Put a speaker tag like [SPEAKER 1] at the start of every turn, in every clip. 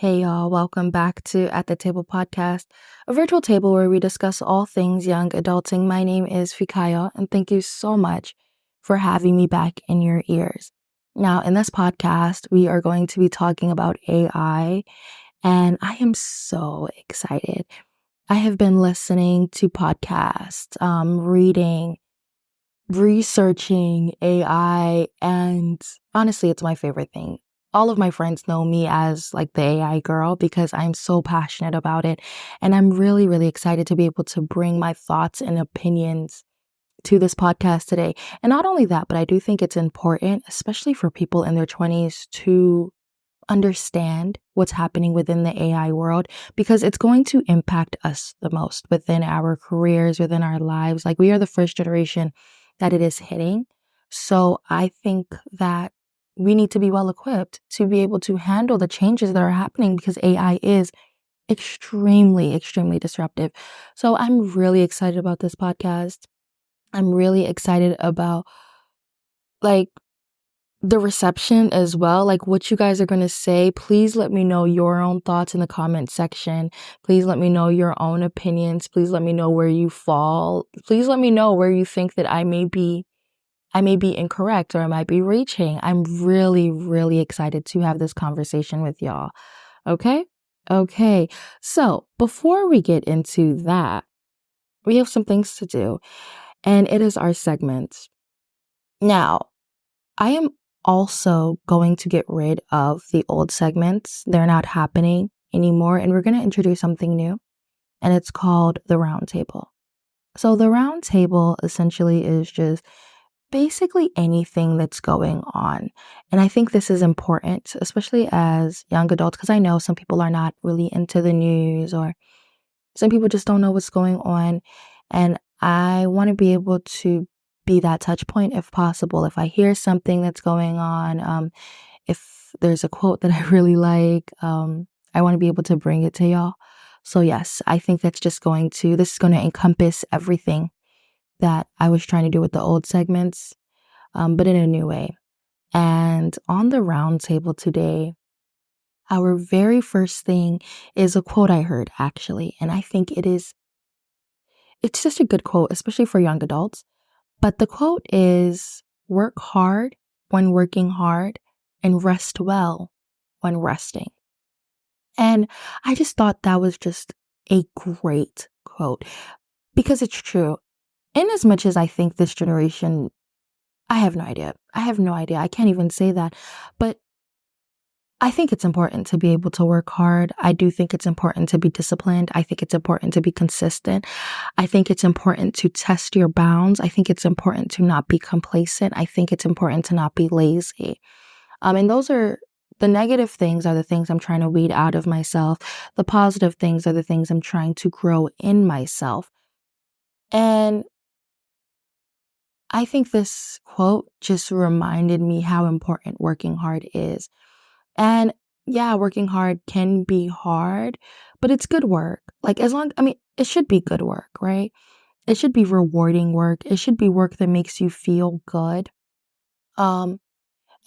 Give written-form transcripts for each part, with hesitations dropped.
[SPEAKER 1] Hey y'all, welcome back to At the Table podcast, a virtual table where we discuss all things young adulting. My name is Fikayo, and thank you so much for having me back in your ears. Now, in this podcast, we are going to be talking about AI, and I am so excited. I have been listening to podcasts, reading, researching AI, and honestly, it's my favorite thing. All of my friends know me as like the AI girl because I'm so passionate about it. And I'm really, really excited to be able to bring my thoughts and opinions to this podcast today. And not only that, but I do think it's important, especially for people in their 20s, to understand what's happening within the AI world because it's going to impact us the most within our careers, within our lives. Like we are the first generation that it is hitting. So I think that we need to be well equipped to be able to handle the changes that are happening because AI is extremely, extremely disruptive. So I'm really excited about this podcast. I'm really excited about like the reception as well, like what you guys are going to say. Please let me know your own thoughts in the comment section. Please let me know your own opinions. Please let me know where you fall. Please let me know where you think that I may be incorrect or I might be reaching. I'm really, really excited to have this conversation with y'all. Okay? Okay. So before we get into that, we have some things to do, and it is our segment. Now, I am also going to get rid of the old segments. They're not happening anymore, and we're going to introduce something new, and it's called the round table. So the round table essentially is just basically anything that's going on. And I think this is important, especially as young adults, because I know some people are not really into the news or some people just don't know what's going on. And I want to be able to be that touch point if possible. If I hear something that's going on, if there's a quote that I really like, I want to be able to bring it to y'all. So yes, I think this is going to encompass everything that I was trying to do with the old segments, but in a new way. And on the round table today, our very first thing is a quote I heard actually, and I think it's just a good quote, especially for young adults. But the quote is, work hard when working hard and rest well when resting. And I just thought that was just a great quote because it's true. In as much as I think this generation, I have no idea. I can't even say that. But I think it's important to be able to work hard. I do think it's important to be disciplined. I think it's important to be consistent. I think it's important to test your bounds. I think it's important to not be complacent. I think it's important to not be lazy. And those are the negative things are the things I'm trying to weed out of myself. The positive things are the things I'm trying to grow in myself. And I think this quote just reminded me how important working hard is. And yeah, working hard can be hard, but it's good work. It should be good work, right? It should be rewarding work. It should be work that makes you feel good. Um,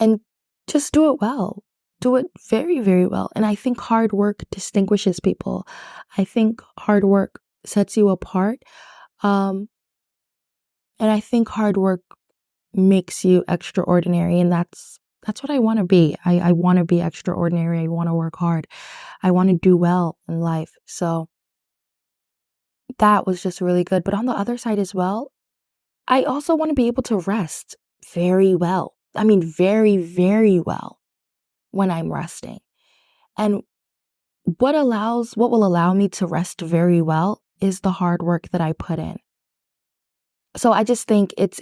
[SPEAKER 1] and just do it well. Do it very, very well. And I think hard work distinguishes people. I think hard work sets you apart. Um, and I think hard work makes you extraordinary, and that's what I want to be. I want to be extraordinary. I want to work hard. I want to do well in life. So that was just really good. But on the other side as well, I also want to be able to rest very well. I mean, very, very well when I'm resting. And what will allow me to rest very well is the hard work that I put in. So I just think it's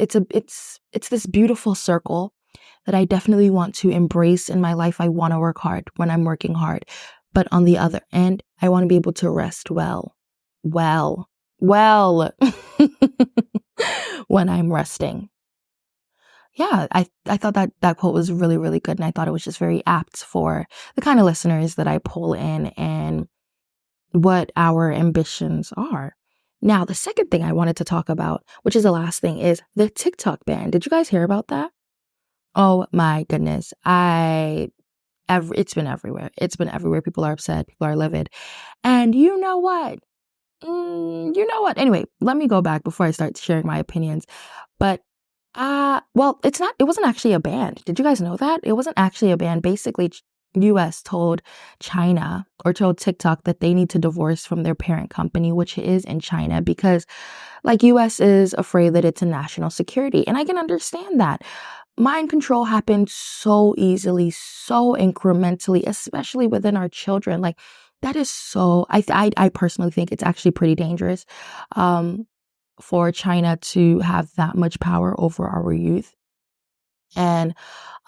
[SPEAKER 1] this beautiful circle that I definitely want to embrace in my life. I want to work hard when I'm working hard. But on the other end, I want to be able to rest well when I'm resting. Yeah, I thought that quote was really, really good. And I thought it was just very apt for the kind of listeners that I pull in and what our ambitions are. Now, the second thing I wanted to talk about, which is the last thing, is the TikTok ban. Did you guys hear about that? Oh my goodness. It's been everywhere. It's been everywhere. People are upset. People are livid. And you know what? You know what? Anyway, let me go back before I start sharing my opinions. But well, it wasn't actually a ban. Did you guys know that? It wasn't actually a ban. Basically, US told China or told TikTok that they need to divorce from their parent company, which is in China, because like US is afraid that it's a national security. And I can understand that. Mind control happens so easily, so incrementally, especially within our children. Like that is so, I personally think it's actually pretty dangerous. For China to have that much power over our youth. And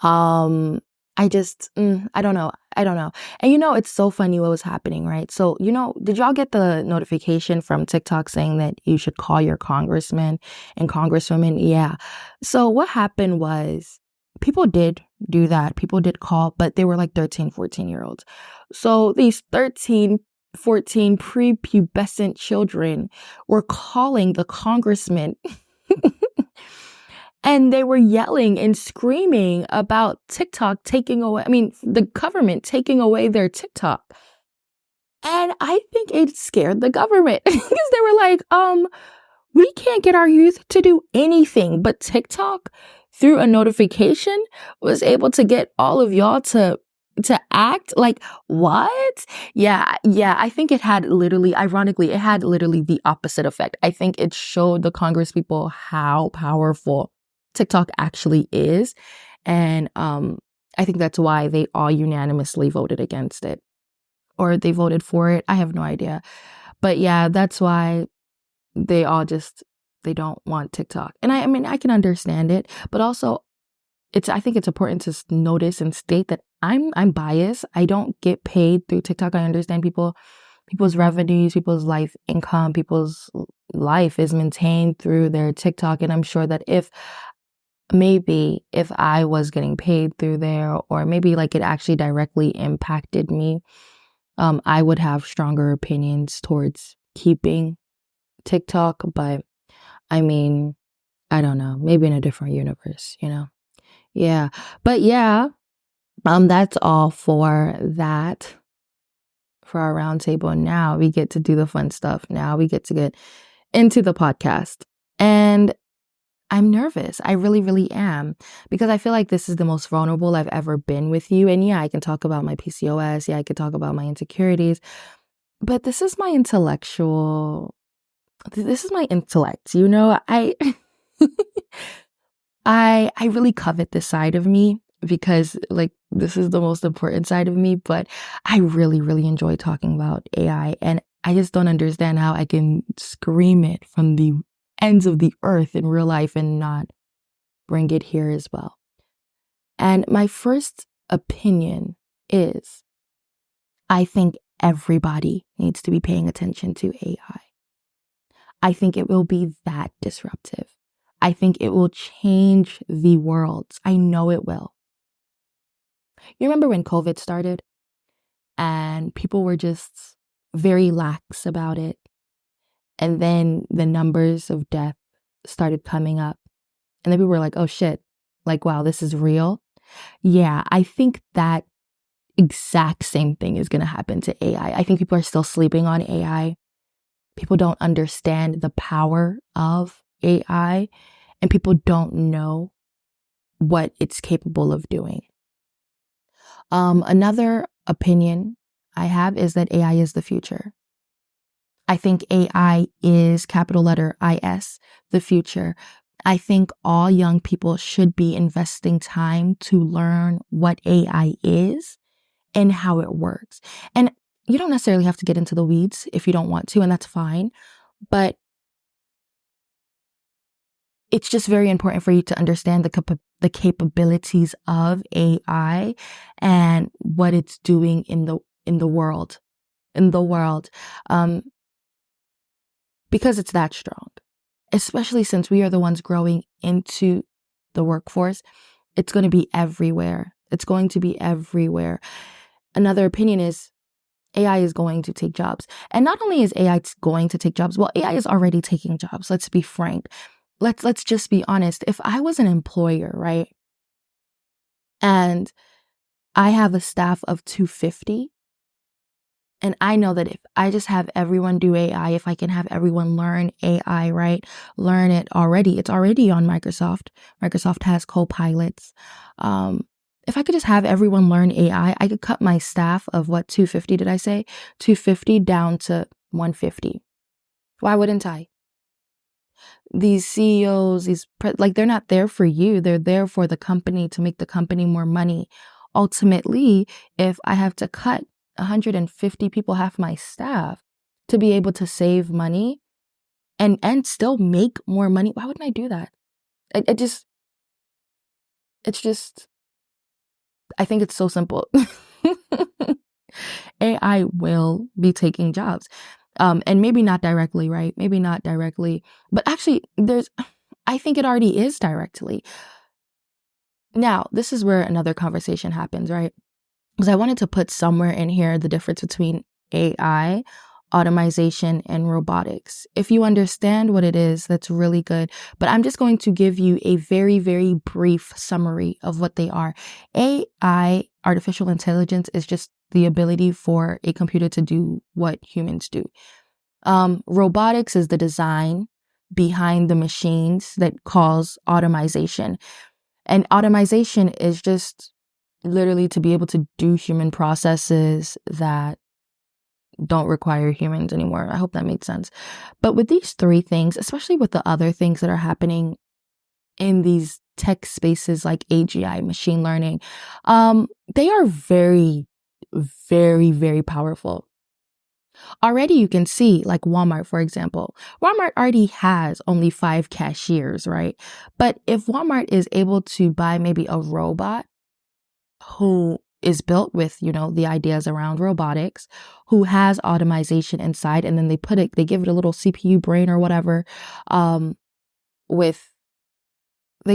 [SPEAKER 1] I just, I don't know. I don't know. And it's so funny what was happening, right? So, did y'all get the notification from TikTok saying that you should call your congressman and congresswomen? Yeah. So what happened was people did do that. People did call, but they were like 13, 14-year-olds. So these 13, 14 prepubescent children were calling the congressman and they were yelling and screaming about TikTok the government taking away their TikTok. And I think it scared the government because they were like, we can't get our youth to do anything, but TikTok through a notification was able to get all of y'all to act like what? Yeah. I think ironically, it had literally the opposite effect. I think it showed the Congress people how powerful TikTok actually is. And I think that's why they all unanimously voted against it. Or they voted for it. I have no idea. But yeah, that's why they don't want TikTok. And I can understand it, but also I think it's important to notice and state that I'm biased. I don't get paid through TikTok. I understand people's revenues, people's life income, people's life is maintained through their TikTok. And I'm sure that if I was getting paid through there, or maybe like it actually directly impacted me, I would have stronger opinions towards keeping TikTok. But I don't know, maybe in a different universe, Yeah. But yeah, that's all for that, for our roundtable. And now we get to do the fun stuff. Now we get to get into the podcast. And I'm nervous. I really, really am, because I feel like this is the most vulnerable I've ever been with you. And yeah, I can talk about my PCOS. Yeah, I could talk about my insecurities, but this is my intellect, I really covet this side of me because like this is the most important side of me, but I really, really enjoy talking about AI, and I just don't understand how I can scream it from the ends of the earth in real life and not bring it here as well. And my first opinion is I think everybody needs to be paying attention to AI. I think it will be that disruptive. I think it will change the world. I know it will. You remember when COVID started and people were just very lax about it? And then the numbers of death started coming up. And then people were like, oh shit, like, wow, this is real. Yeah, I think that exact same thing is going to happen to AI. I think people are still sleeping on AI. People don't understand the power of AI, and people don't know what it's capable of doing. Another opinion I have is that AI is the future. I think AI is, capital letter IS, the future. I think all young people should be investing time to learn what AI is and how it works. And you don't necessarily have to get into the weeds if you don't want to, and that's fine. But it's just very important for you to understand the capabilities of AI and what it's doing in the world, because it's that strong, especially since we are the ones growing into the workforce. It's going to be everywhere. It's going to be everywhere. Another opinion is AI is going to take jobs. And not only is AI going to take jobs, well, AI is already taking jobs. Let's be frank. Let's just be honest. If I was an employer, right? And I have a staff of 250. And I know that if I just have everyone do AI, if I can have everyone learn AI, right? Learn it already. It's already on Microsoft. Microsoft has co-pilots. If I could just have everyone learn AI, I could cut my staff of 250 did I say? 250 down to 150. Why wouldn't I? These CEOs, they're not there for you. They're there for the company to make the company more money. Ultimately, if I have to cut 150 people, half my staff, to be able to save money and still make more money, why wouldn't I do that? It's just, I think it's so simple. AI will be taking jobs. And maybe not directly, right? Maybe not directly, but actually I think it already is directly. Now, this is where another conversation happens, right? Because I wanted to put somewhere in here the difference between AI, automation, and robotics. If you understand what it is, that's really good. But I'm just going to give you a very, very brief summary of what they are. AI, artificial intelligence, is just the ability for a computer to do what humans do. Robotics is the design behind the machines that cause automation. And automation is just literally to be able to do human processes that don't require humans anymore. I hope that made sense. But with these three things, especially with the other things that are happening in these tech spaces like AGI, machine learning, they are very, very, very powerful. Already you can see, like Walmart, for example. Walmart already has only 5 cashiers, right? But if Walmart is able to buy maybe a robot who is built with, the ideas around robotics, who has automation inside, and then they give it a little CPU brain or whatever, they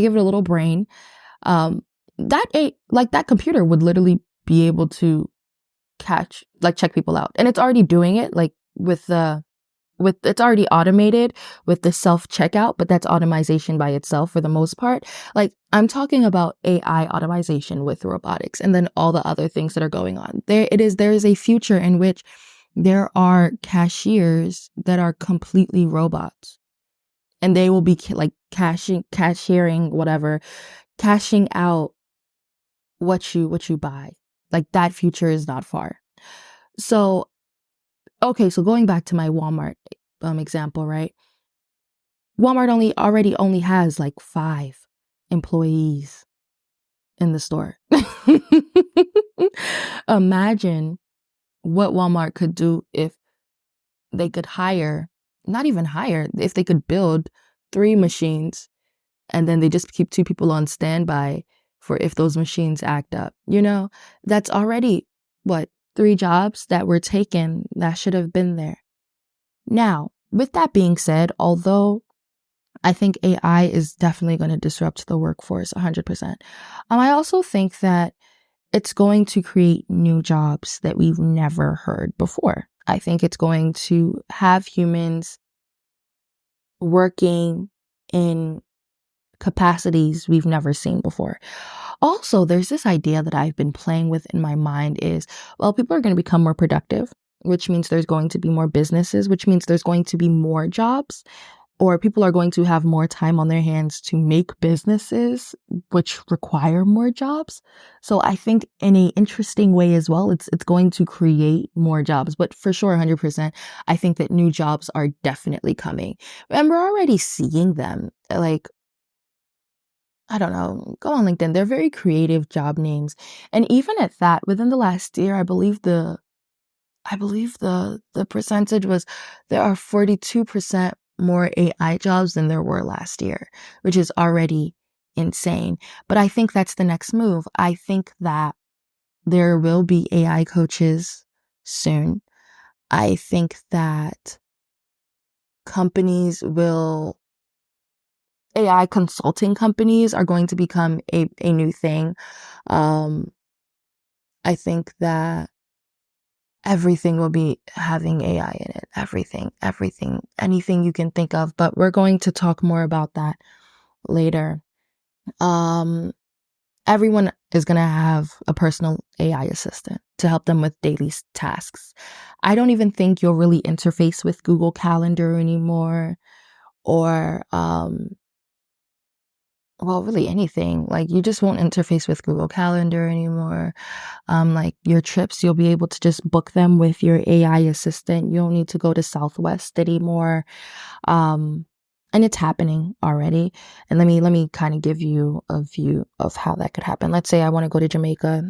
[SPEAKER 1] give it a little brain, that computer would literally be able to check people out. And it's already doing it, it's already automated with the self-checkout, but that's automation by itself for the most part. Like, I'm talking about AI automation with robotics and then all the other things that are going on. There is a future in which there are cashiers that are completely robots. And they will be cashiering whatever, cashing out what you buy. Like, that future is not far. So, okay, so going back to my Walmart example, right? Walmart already only has like 5 employees in the store. Imagine what Walmart could do if they could if they could build 3 machines and then they just keep 2 people on standby for if those machines act up. That's already 3 jobs that were taken that should have been there. Now, with that being said, although I think AI is definitely going to disrupt the workforce 100%, I also think that it's going to create new jobs that we've never heard before. I think it's going to have humans working in capacities we've never seen before. Also, there's this idea that I've been playing with in my mind is, people are going to become more productive, which means there's going to be more businesses, which means there's going to be more jobs, or people are going to have more time on their hands to make businesses, which require more jobs. So I think in an interesting way as well, it's going to create more jobs. But for sure, 100%, I think that new jobs are definitely coming. And we're already seeing them. Like, I don't know, go on LinkedIn. They're very creative job names. And even at that, within the last year, I believe the percentage was there are 42% more AI jobs than there were last year, which is already insane. But I think that's the next move. I think that there will be AI coaches soon. I think that AI consulting companies are going to become a new thing. I think that everything will be having AI in it. Everything, anything you can think of. But we're going to talk more about that later. Everyone is going to have a personal AI assistant to help them with daily tasks. I don't even think you'll really interface with Google Calendar anymore, or well, really anything. Like, you just won't interface with Google Calendar anymore. Like, your trips, you'll be able to just book them with your AI assistant. You don't need to go to Southwest anymore. And it's happening already. And let me kind of give you a view of how that could happen. Let's say I want to go to Jamaica.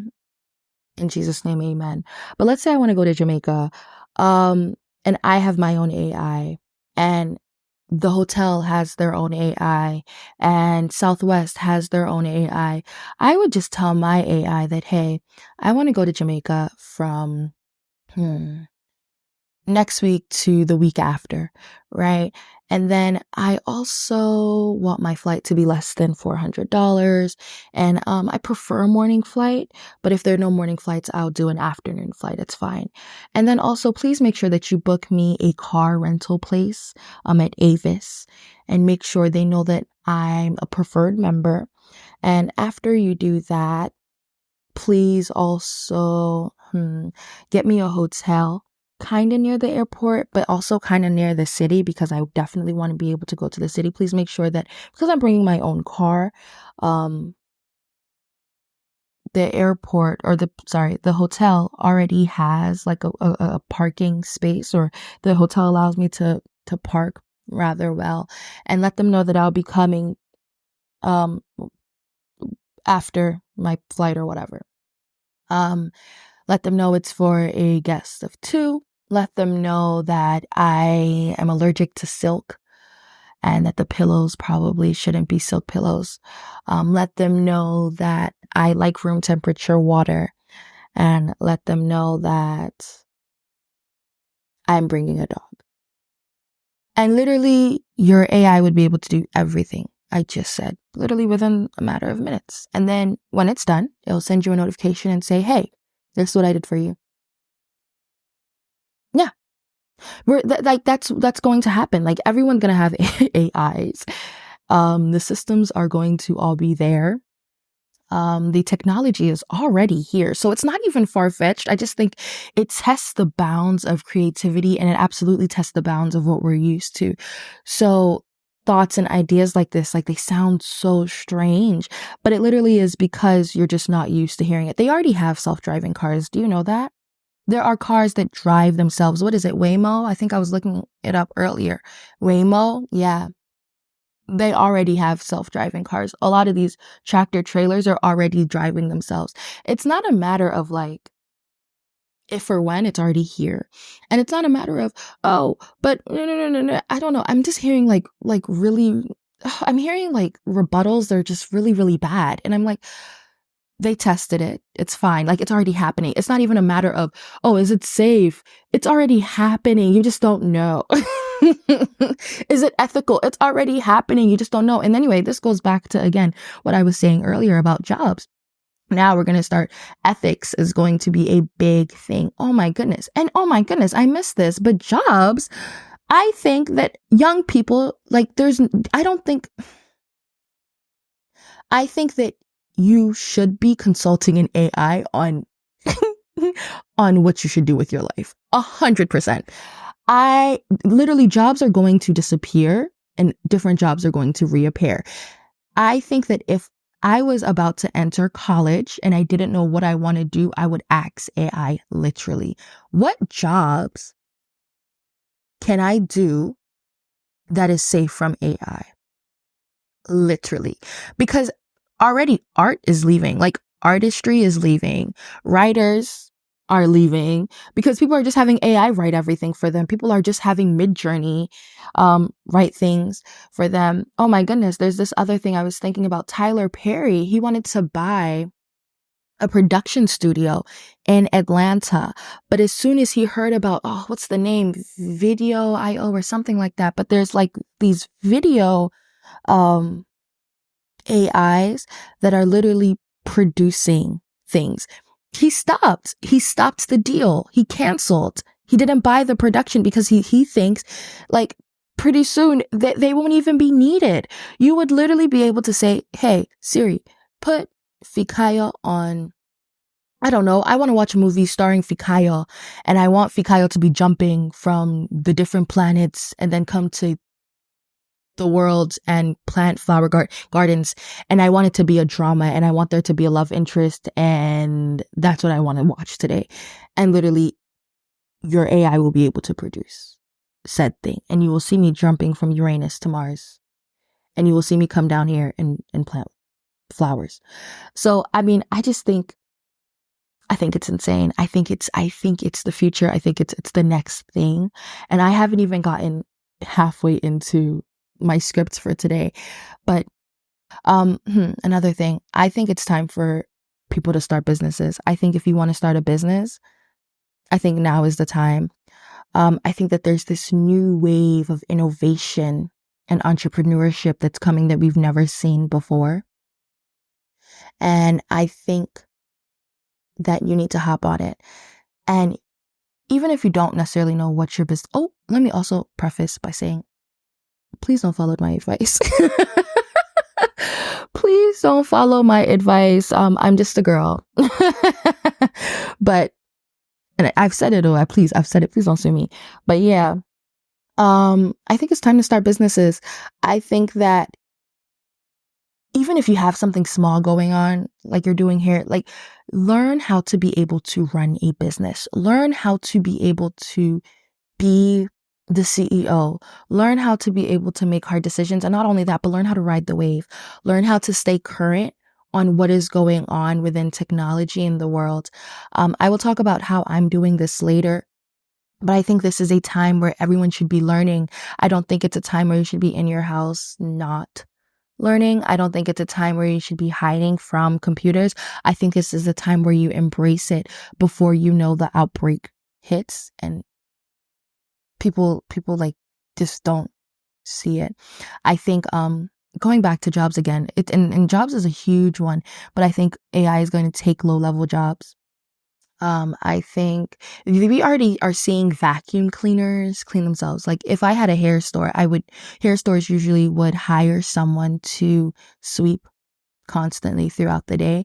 [SPEAKER 1] In Jesus' name, amen. But let's say I want to go to Jamaica, and I have my own AI, and the hotel has their own AI, and Southwest has their own AI. I would just tell my AI that, hey, I want to go to Jamaica from next week to the week after, right? And then I also want my flight to be less than $400. And I prefer a morning flight, but if there are no morning flights, I'll do an afternoon flight. It's fine. And then also, please make sure that you book me a car rental place at Avis, and make sure they know that I'm a preferred member. And after you do that, please also get me a hotel kind of near the airport, but also kind of near the city, because I definitely want to be able to go to the city. Please make sure that, because I'm bringing my own car, the airport, or the hotel already has like a parking space, or the hotel allows me to park rather well. And let them know that I'll be coming after my flight or whatever. Let them know it's for a guest of 2. Let them know that I am allergic to silk, and that the pillows probably shouldn't be silk pillows. Let them know that I like room temperature water, and let them know that I'm bringing a dog. And literally, your AI would be able to do everything I just said, literally within a matter of minutes. And then when it's done, it'll send you a notification and say, hey, this is what I did for you. Yeah. That's going to happen. Like, everyone's going to have AIs. The systems are going to all be there. The technology is already here. So it's not even far-fetched. I just think it tests the bounds of creativity, and it absolutely tests the bounds of what we're used to. So thoughts and ideas like this, like, they sound so strange, but it literally is because you're just not used to hearing it. They already have self-driving cars. Do you know that? There are cars that drive themselves. What is it? Waymo? I think I was looking it up earlier. Waymo? Yeah. They already have self-driving cars. A lot of these tractor trailers are already driving themselves. It's not a matter of like if or when, it's already here. And it's not a matter of, oh, but no. I don't know. I'm just hearing like really, I'm hearing like rebuttals. They're just really, really bad. And I'm like, they tested it. It's fine. Like, it's already happening. It's not even a matter of, oh, is it safe? It's already happening. You just don't know. Is it ethical? It's already happening. You just don't know. And anyway, this goes back to, again, what I was saying earlier about jobs. Now we're going to start. Ethics is going to be a big thing. Oh my goodness. And oh my goodness, I missed this. But jobs, I think that young people, like, I think that you should be consulting an AI on on what you should do with your life. 100%. Jobs are going to disappear and different jobs are going to reappear. I think that if I was about to enter college and I didn't know what I want to do, I would ask AI literally, what jobs can I do that is safe from AI? Literally. Because already art is leaving, like, artistry is leaving, writers are leaving, because people are just having AI write everything for them. People are just having Midjourney write things for them. Oh my goodness, there's this other thing I was thinking about. Tyler Perry, he wanted to buy a production studio in Atlanta, but as soon as he heard about, oh, what's the name, Video.io or something like that, but there's like these video AIs that are literally producing things. He stopped the deal. He canceled. He didn't buy the production because he thinks, like, pretty soon they won't even be needed. You would literally be able to say, hey, Siri, put Fikayo on, I don't know, I want to watch a movie starring Fikayo, and I want Fikayo to be jumping from the different planets and then come to the world and plant gardens, and I want it to be a drama, and I want there to be a love interest, and that's what I want to watch today. And literally your AI will be able to produce said thing, and you will see me jumping from Uranus to Mars, and you will see me come down here and plant flowers. So I mean, I think it's insane. I think it's the future. I think it's the next thing. And I haven't even gotten halfway into my scripts for today. But another thing, I think it's time for people to start businesses. I think if you want to start a business, I think now is the time. I think that there's this new wave of innovation and entrepreneurship that's coming that we've never seen before. And I think that you need to hop on it. And even if you don't necessarily know what your business, oh, let me also preface by saying, please don't follow my advice. Please don't follow my advice. I'm just a girl. But, and I've said it, I've said it, please don't sue me. But yeah, I think it's time to start businesses. I think that even if you have something small going on, like you're doing here, like learn how to be able to run a business, learn how to be able to be the CEO, learn how to be able to make hard decisions. And not only that, but learn how to ride the wave, learn how to stay current on what is going on within technology in the world. I will talk about how I'm doing this later. But I think this is a time where everyone should be learning. I don't think it's a time where you should be in your house not learning. I don't think it's a time where you should be hiding from computers. I think this is a time where you embrace it before you know the outbreak hits and people like just don't see it. I think going back to jobs again, and jobs is a huge one, but I think AI is going to take low-level jobs. I think we already are seeing vacuum cleaners clean themselves. Like if I had a hair store, hair stores usually would hire someone to sweep constantly throughout the day.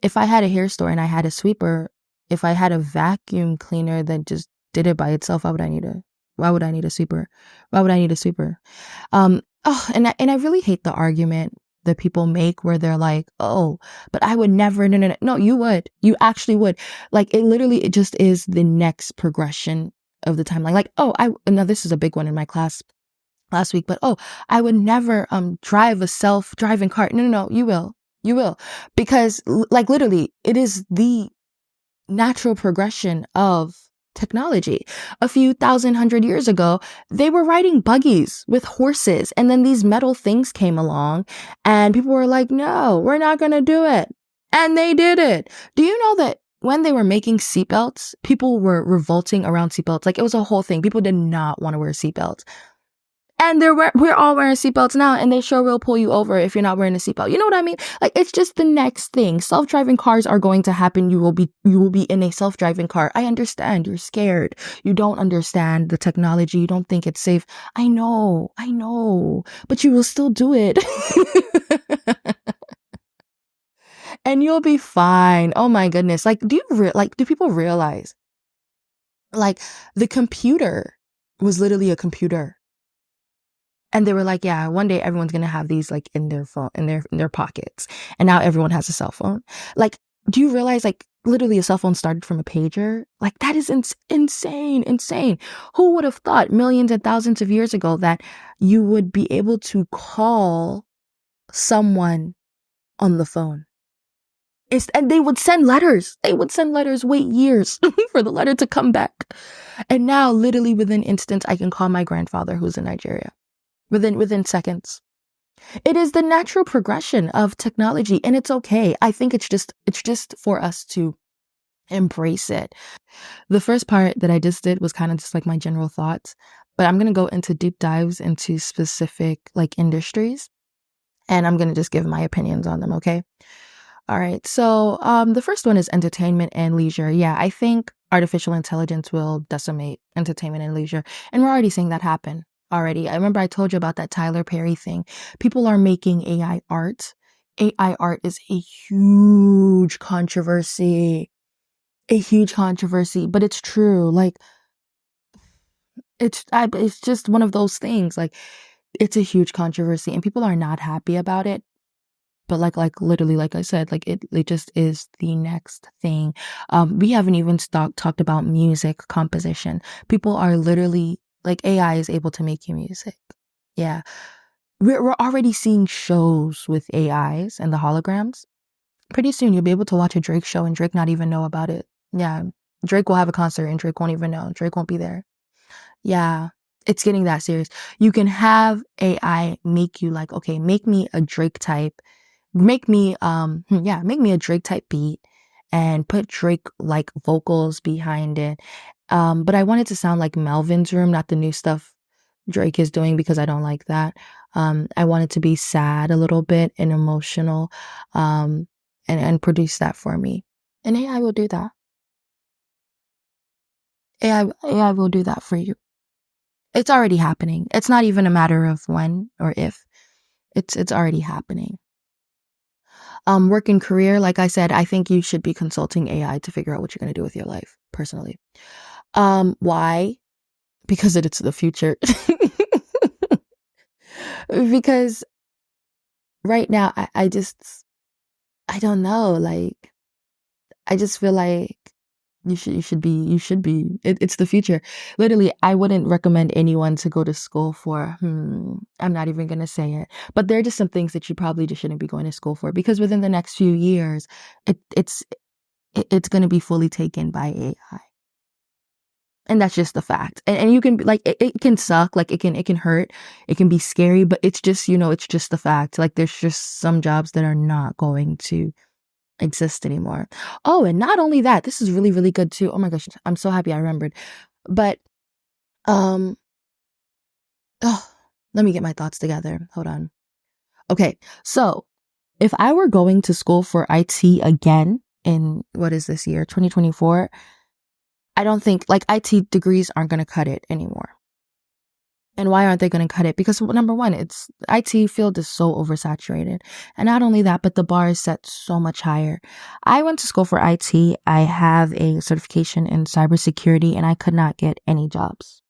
[SPEAKER 1] If I had a hair store and I had a sweeper, if I had a vacuum cleaner that just did it by itself, why would I need a sweeper? Why would I need a sweeper? And I really hate the argument that people make where they're like, oh, but I would never, no, no, you would, you actually would. Like it just is the next progression of the timeline. Like, oh, now this is a big one in my class last week, but oh, I would never, drive a self-driving car. No, no, no, you will, because like literally it is the natural progression of technology. A few thousand hundred years ago, they were riding buggies with horses, and then these metal things came along and people were like, no, we're not going to do it. And they did it. Do you know that when they were making seatbelts, people were revolting around seatbelts? Like it was a whole thing. People did not want to wear seatbelts. And we're all wearing seatbelts now, and they sure will pull you over if you're not wearing a seatbelt. You know what I mean? Like it's just the next thing. Self-driving cars are going to happen. You will be in a self-driving car. I understand you're scared. You don't understand the technology. You don't think it's safe. I know, but you will still do it. And you'll be fine. Oh my goodness. Like do people realize like the computer was literally a computer? And they were like, yeah, one day everyone's going to have these like in their phone, in their pockets. And now everyone has a cell phone. Like, do you realize like literally a cell phone started from a pager? Like that is insane. Who would have thought millions and thousands of years ago that you would be able to call someone on the phone? And they would send letters. Wait years for the letter to come back. And now literally within instance, I can call my grandfather who's in Nigeria. Within seconds. It is the natural progression of technology, and it's okay. I think it's just for us to embrace it. The first part that I just did was kind of just like my general thoughts, but I'm going to go into deep dives into specific like industries, and I'm going to just give my opinions on them, okay? All right. So, the first one is entertainment and leisure. Yeah, I think artificial intelligence will decimate entertainment and leisure, and we're already seeing that happen. Already. I remember I told you about that Tyler Perry thing. People are making AI art AI art is a huge controversy. A huge controversy, but it's true. Like it's just one of those things. Like it's a huge controversy, and people are not happy about it. But like literally, like I said, like it just is the next thing. We haven't even talked about music composition. People are literally like AI is able to make you music. Yeah, we're already seeing shows with AIs and the holograms. Pretty soon you'll be able to watch a Drake show and Drake not even know about it. Yeah, Drake will have a concert and Drake won't even know. Drake won't be there. Yeah, it's getting that serious. You can have AI make you like, okay, make me a Drake type, make me a Drake type beat and put Drake like vocals behind it. But I want it to sound like Melvin's Room, not the new stuff Drake is doing because I don't like that. I want it to be sad a little bit and emotional, and produce that for me. And AI will do that. AI will do that for you. It's already happening. It's not even a matter of when or if. It's already happening. Work and career, like I said, I think you should be consulting AI to figure out what you're gonna do with your life, personally. Why? Because it's the future. Because right now I don't know, like I just feel like it's the future. Literally, I wouldn't recommend anyone to go to school for, I'm not even gonna say it. But there are just some things that you probably just shouldn't be going to school for because within the next few years, it, it's it's gonna be fully taken by AI. And that's just the fact. And you can like it can suck, like it can hurt, it can be scary, but it's just, it's just the fact. Like there's just some jobs that are not going to exist anymore. Oh, and not only that, this is really, really good too. Oh my gosh, I'm so happy I remembered. But um oh, let me get my thoughts together. Hold on. Okay. So, if I were going to school for IT again in what is this year, 2024, I don't think like IT degrees aren't going to cut it anymore. And why aren't they going to cut it? Because number one, it's IT field is so oversaturated. And not only that, but the bar is set so much higher. I went to school for IT. I have a certification in cybersecurity and I could not get any jobs.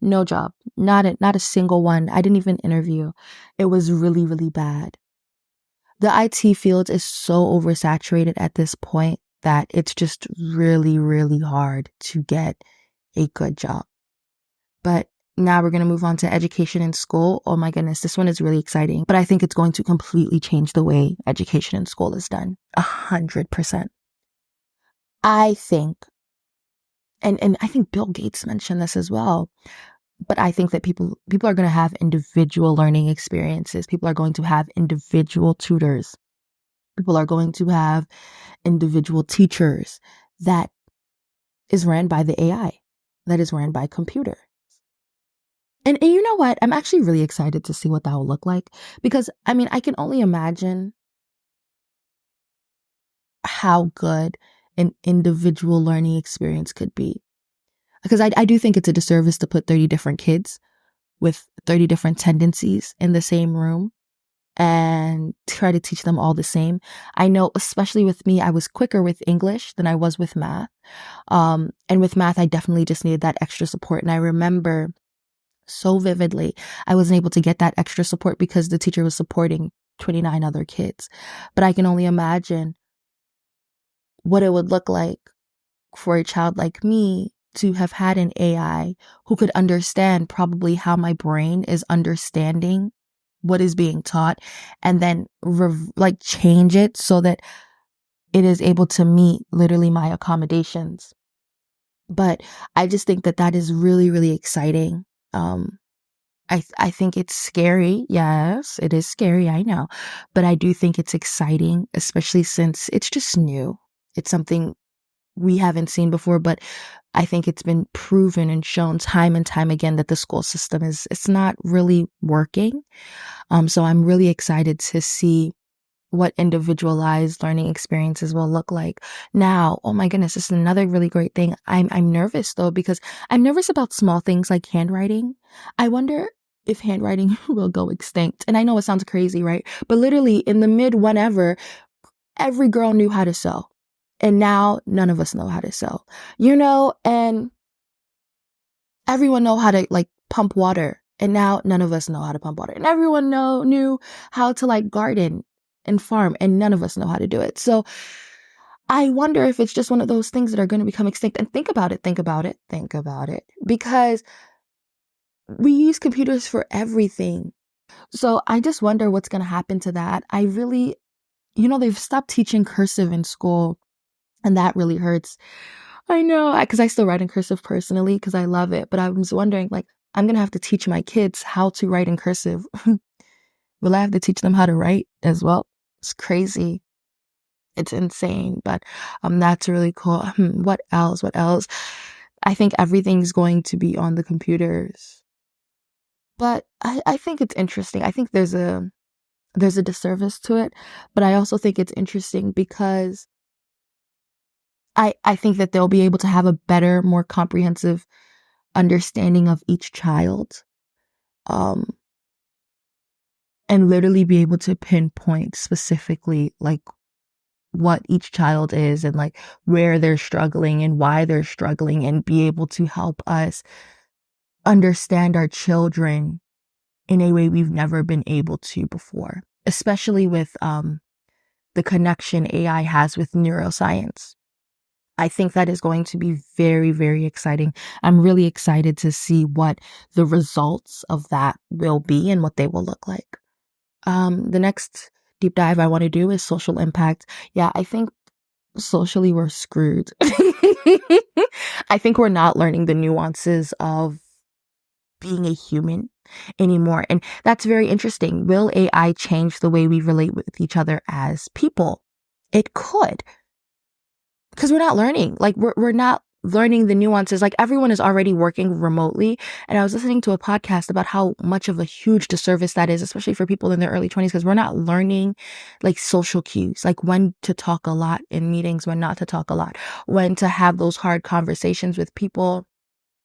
[SPEAKER 1] No job. Not a single one. I didn't even interview. It was really, really bad. The IT field is so oversaturated at this point that it's just really, really hard to get a good job. But now we're going to move on to education in school. Oh my goodness, this one is really exciting. But I think it's going to completely change the way education in school is done. 100%. I think, and I think Bill Gates mentioned this as well, but I think that people are going to have individual learning experiences. People are going to have individual tutors. People are going to have individual teachers that is ran by the AI, that is ran by computer. And you know what? I'm actually really excited to see what that will look like because I mean, I can only imagine how good an individual learning experience could be. Because I do think it's a disservice to put 30 different kids with 30 different tendencies in the same room and try to teach them all the same. I know, especially with me, I was quicker with English than I was with math. And with math, I definitely just needed that extra support. And I remember so vividly, I wasn't able to get that extra support because the teacher was supporting 29 other kids. But I can only imagine what it would look like for a child like me to have had an AI who could understand probably how my brain is understanding what is being taught and then like change it so that it is able to meet literally my accommodations. But I just think that that is really, really exciting. I think it's scary. Yes, it is scary. I know. But I do think it's exciting, especially since it's just new. It's something we haven't seen before, but I think it's been proven and shown time and time again that the school system it's not really working. So I'm really excited to see what individualized learning experiences will look like. Now, oh my goodness, this is another really great thing. I'm nervous though, because I'm nervous about small things like handwriting. I wonder if handwriting will go extinct. And I know it sounds crazy, right? But literally in the mid whenever, every girl knew how to sew. And now none of us know how to sew, and everyone know how to like pump water. And now none of us know how to pump water. And everyone knew how to like garden and farm. And none of us know how to do it. So I wonder if it's just one of those things that are going to become extinct. And think about it. Because we use computers for everything. So I just wonder what's going to happen to that. I really, they've stopped teaching cursive in school, and that really hurts. I know, because I still write in cursive personally because I love it. But I was wondering, like, I'm going to have to teach my kids how to write in cursive. Will I have to teach them how to write as well? It's crazy. It's insane. But that's really cool. What else? I think everything's going to be on the computers. But I think it's interesting. I think there's a disservice to it. But I also think it's interesting because I think that they'll be able to have a better, more comprehensive understanding of each child, and literally be able to pinpoint specifically like what each child is and like where they're struggling and why they're struggling, and be able to help us understand our children in a way we've never been able to before, especially with the connection AI has with neuroscience. I think that is going to be very, very exciting. I'm really excited to see what the results of that will be and what they will look like. The next deep dive I want to do is social impact. Yeah, I think socially we're screwed. I think we're not learning the nuances of being a human anymore. And that's very interesting. Will AI change the way we relate with each other as people? It could. Because we're not learning. Like, we're not learning the nuances. Like, everyone is already working remotely. And I was listening to a podcast about how much of a huge disservice that is, especially for people in their early 20s, because we're not learning like social cues, like when to talk a lot in meetings, when not to talk a lot, when to have those hard conversations with people,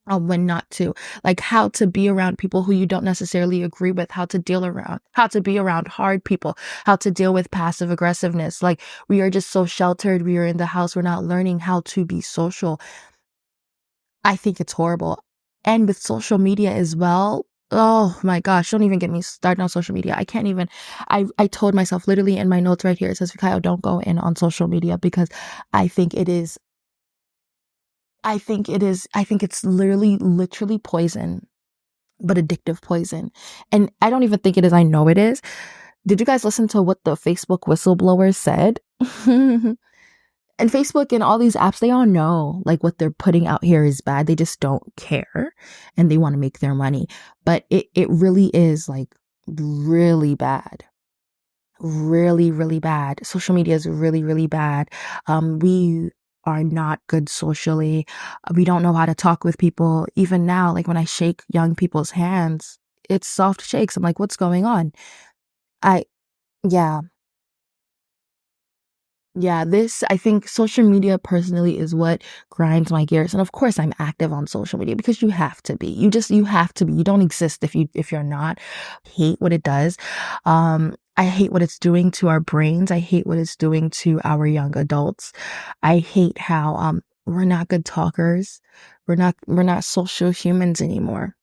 [SPEAKER 1] when not to, like how to be around people who you don't necessarily agree with, how to be around hard people, how to deal with passive aggressiveness. Like, we are just so sheltered. We are in the house. We're not learning how to be social. I think it's horrible. And with social media as well. Oh my gosh, don't even get me started on social media. I can't even, I told myself literally in my notes right here, it says, Fikayo, don't go in on social media because I think it's literally poison, but addictive poison. And I don't even think it is. I know it is. Did you guys listen to what the Facebook whistleblowers said? And Facebook and all these apps, they all know like what they're putting out here is bad. They just don't care and they want to make their money. But it really is like really bad. Really, really bad. Social media is really, really bad. We are not good socially. We don't know how to talk with people. Even now, like when I shake young people's hands, it's soft shakes. I'm like, what's going on? I, yeah. Yeah, I think social media personally is what grinds my gears. And of course I'm active on social media because you have to be. You have to be. You don't exist if you're not. I hate what it does. I hate what it's doing to our brains. I hate what it's doing to our young adults. I hate how we're not good talkers. We're not social humans anymore.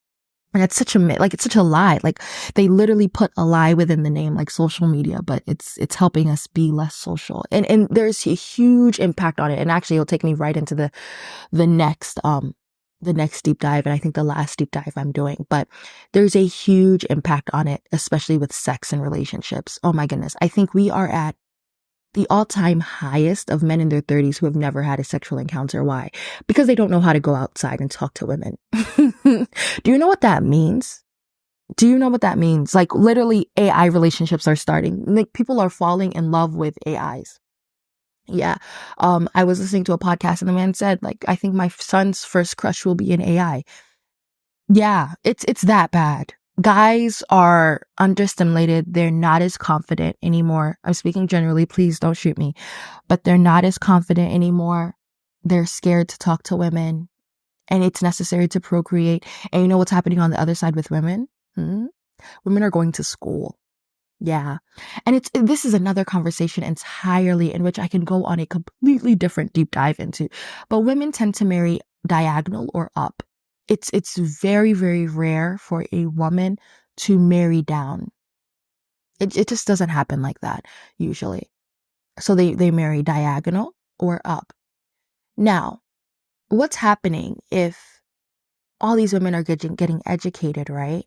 [SPEAKER 1] And it's such it's such a lie. Like, they literally put a lie within the name, like social media, but it's helping us be less social. And there's a huge impact on it. And actually it'll take me right into the next deep dive. And I think the last deep dive I'm doing, but there's a huge impact on it, especially with sex and relationships. Oh my goodness. I think we are at the all-time highest of men in their 30s who have never had a sexual encounter. Why? Because they don't know how to go outside and talk to women. Do you know what that means? Do you know what that means? Like, literally AI relationships are starting. Like, people are falling in love with AIs. Yeah. I was listening to a podcast and the man said, like, I think my son's first crush will be an AI. Yeah, it's that bad. Guys are understimulated. They're not as confident anymore. I'm speaking generally. Please don't shoot me. But they're not as confident anymore. They're scared to talk to women. And it's necessary to procreate. And you know what's happening on the other side with women? Hmm? Women are going to school. Yeah. And this is another conversation entirely in which I can go on a completely different deep dive into. But women tend to marry diagonal or up. It's very, very rare for a woman to marry down. It just doesn't happen like that usually. So they marry diagonal or up. Now, what's happening if all these women are getting educated, right?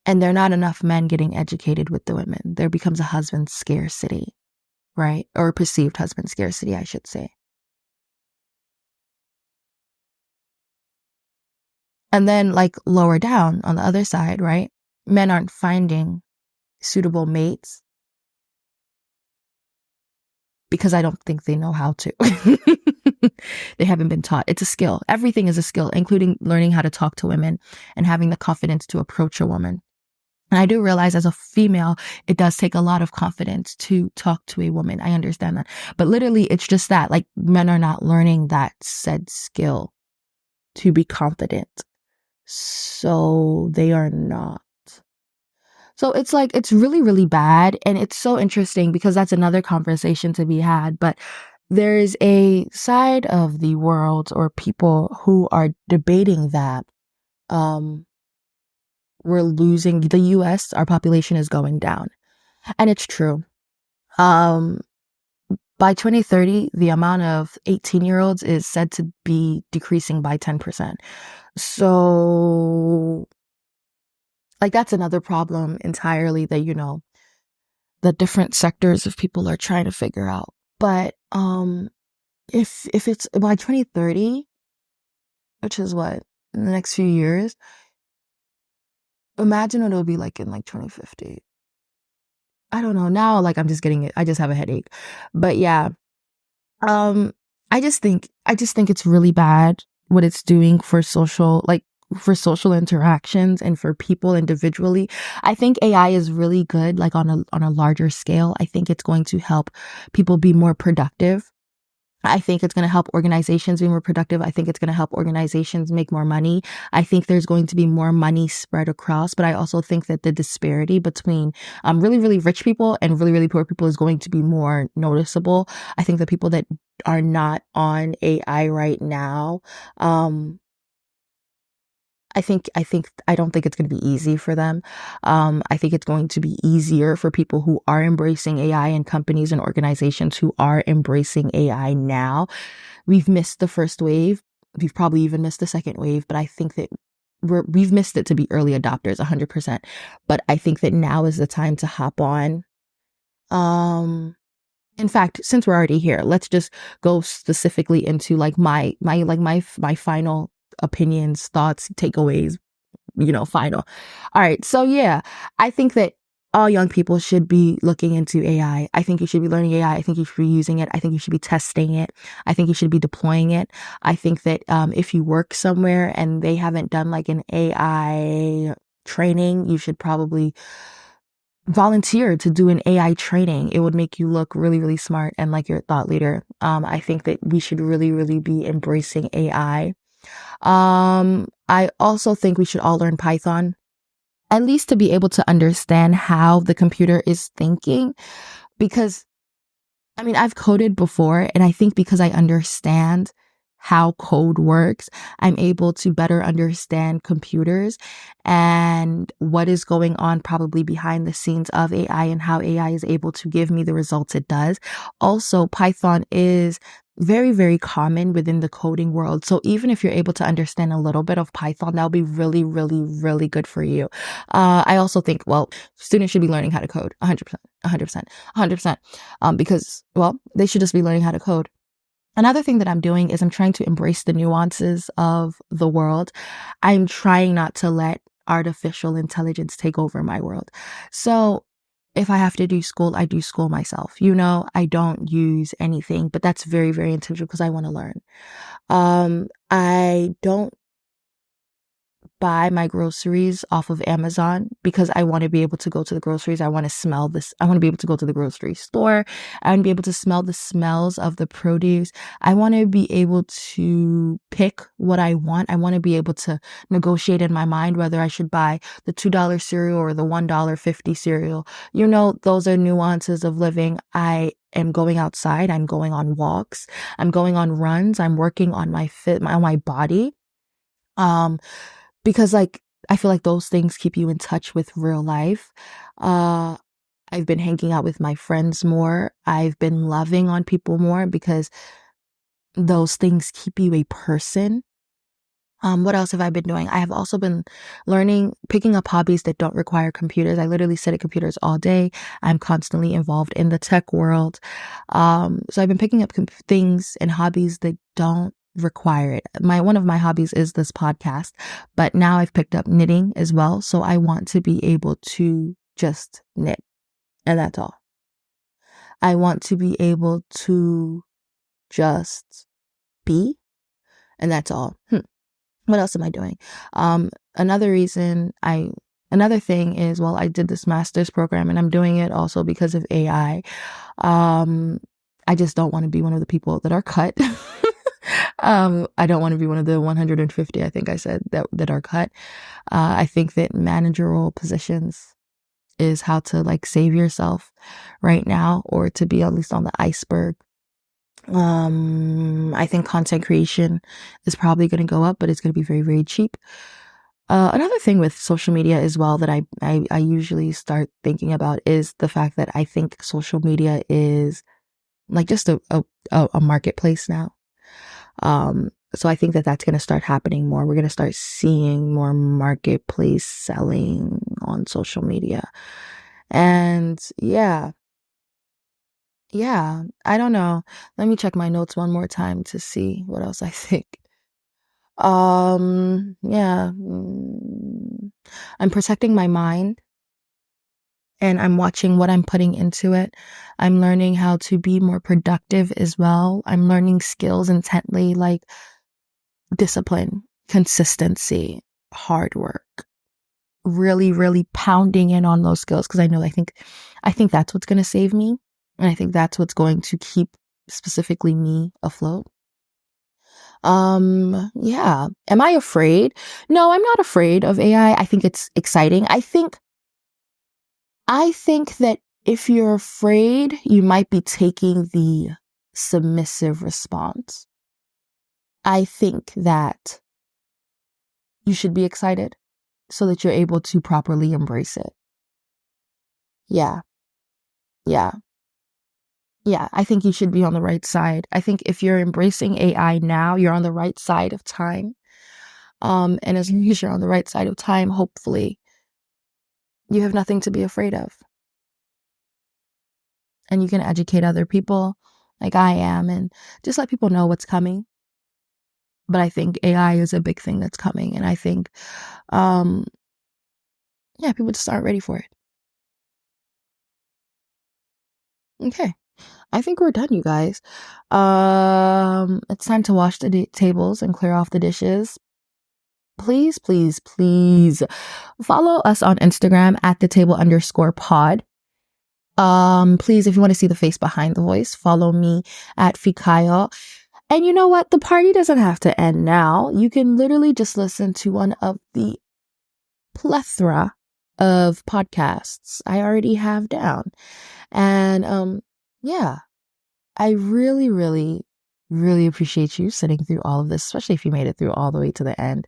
[SPEAKER 1] And there are not enough men getting educated with the women. There becomes a husband scarcity, right? Or perceived husband scarcity, I should say. And then, like, lower down on the other side, right? Men aren't finding suitable mates because I don't think they know how to. They haven't been taught. It's a skill. Everything is a skill, including learning how to talk to women and having the confidence to approach a woman. And I do realize as a female, it does take a lot of confidence to talk to a woman. I understand that. But literally, it's just that, like, men are not learning that said skill to be confident. So they are not. So it's like, it's really, really bad. And it's so interesting because that's another conversation to be had. But there is a side of the world or people who are debating that we're losing the US, our population is going down. And it's true. Um, by 2030, the amount of 18-year-olds is said to be decreasing by 10%. So, like, that's another problem entirely that, the different sectors of people are trying to figure out. But if it's by 2030, which is what, in the next few years, imagine what it'll be like in like 2050. I don't know. Now, like, I'm just getting it. I just have a headache. But yeah, Um, I just think it's really bad what it's doing for social interactions and for people individually. I think AI is really good, like on a larger scale. I think it's going to help people be more productive. I think it's going to help organizations be more productive. I think it's going to help organizations make more money. I think there's going to be more money spread across, but I also think that the disparity between really, really rich people and really, really poor people is going to be more noticeable. I think the people that are not on AI right now, um, I don't think it's going to be easy for them. I think it's going to be easier for people who are embracing AI and companies and organizations who are embracing AI now. We've missed the first wave. We've probably even missed the second wave, but I think that we've missed it to be early adopters 100%. But I think that now is the time to hop on. Um, in fact, since we're already here, let's just go specifically into like my final opinions, thoughts, takeaways, final. All right. So yeah, I think that all young people should be looking into AI. I think you should be learning AI. I think you should be using it. I think you should be testing it. I think you should be deploying it. I think that if you work somewhere and they haven't done like an AI training, you should probably volunteer to do an AI training. It would make you look really, really smart and like your thought leader. I think that we should really, really be embracing AI. I also think we should all learn Python, at least to be able to understand how the computer is thinking. Because, I mean, I've coded before, and I think because I understand how code works, I'm able to better understand computers and what is going on probably behind the scenes of AI and how AI is able to give me the results it does. Also, Python is very, very common within the coding world. So even if you're able to understand a little bit of Python, that'll be really, really, really good for you. I also think, well, students should be learning how to code 100%, 100%, 100%, because, well, they should just be learning how to code. Another thing that I'm doing is I'm trying to embrace the nuances of the world. I'm trying not to let artificial intelligence take over my world. So if I have to do school, I do school myself. I don't use anything, but that's very, very intentional because I want to learn. I don't buy my groceries off of Amazon because I want to be able to go to the groceries. I want to smell this. I want to be able to go to the grocery store and be able to smell the smells of the produce. I want to be able to pick what I want. I want to be able to negotiate in my mind whether I should buy the $2 cereal or the $1.50 cereal. You know, those are nuances of living. I am going outside. I'm going on walks. I'm going on runs. I'm working on my body. Um, because like I feel like those things keep you in touch with real life. Uh I've been hanging out with my friends more. I've been loving on people more because those things keep you a person. What else have I been doing? I have also been picking up hobbies that don't require computers. I literally sit at computers all day. I'm constantly involved in the tech world. So I've been picking up things and hobbies that don't require it. One of my hobbies is this podcast, but now I've picked up knitting as well. So I want to be able to just knit, and that's all. I want to be able to just be, and that's all. What else am I doing? Um, another reason another thing is, well, I did this master's program and I'm doing it also because of AI. I just don't want to be one of the people that are cut. I don't want to be one of the 150, I think I said, that are cut. I think that managerial positions is how to like save yourself right now, or to be at least on the iceberg. I think content creation is probably going to go up, but it's going to be very, very cheap. Another thing with social media as well that I usually start thinking about is the fact that I think social media is like just a marketplace now. So I think that that's going to start happening more. We're going to start seeing more marketplace selling on social media. And yeah, I don't know. Let me check my notes one more time to see what else I think. Yeah. I'm protecting my mind and I'm watching what I'm putting into it. I'm learning how to be more productive as well. I'm learning skills intently, like discipline, consistency, hard work. Really, really pounding in on those skills because I think that's what's going to save me. And I think that's what's going to keep specifically me afloat. Yeah. Am I afraid? No, I'm not afraid of AI. I think it's exciting. I think that if you're afraid, you might be taking the submissive response. I think that you should be excited so that you're able to properly embrace it. Yeah. Yeah. Yeah. I think you should be on the right side. I think if you're embracing AI now, you're on the right side of time. And as long as you're on the right side of time, hopefully you have nothing to be afraid of. And you can educate other people like I am and just let people know what's coming. But I think AI is a big thing that's coming. And I think, yeah, people just aren't ready for it. Okay. I think we're done, you guys. It's time to wash the tables and clear off the dishes. Please, please, please follow us on Instagram at @thetable_pod. Please, if you want to see the face behind the voice, follow me at Fikayo. And you know what? The party doesn't have to end now. You can literally just listen to one of the plethora of podcasts I already have down. And yeah, I really, really, really appreciate you sitting through all of this, especially if you made it through all the way to the end.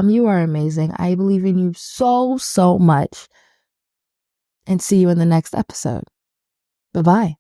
[SPEAKER 1] You are amazing. I believe in you so, so much. And see you in the next episode. Bye-bye.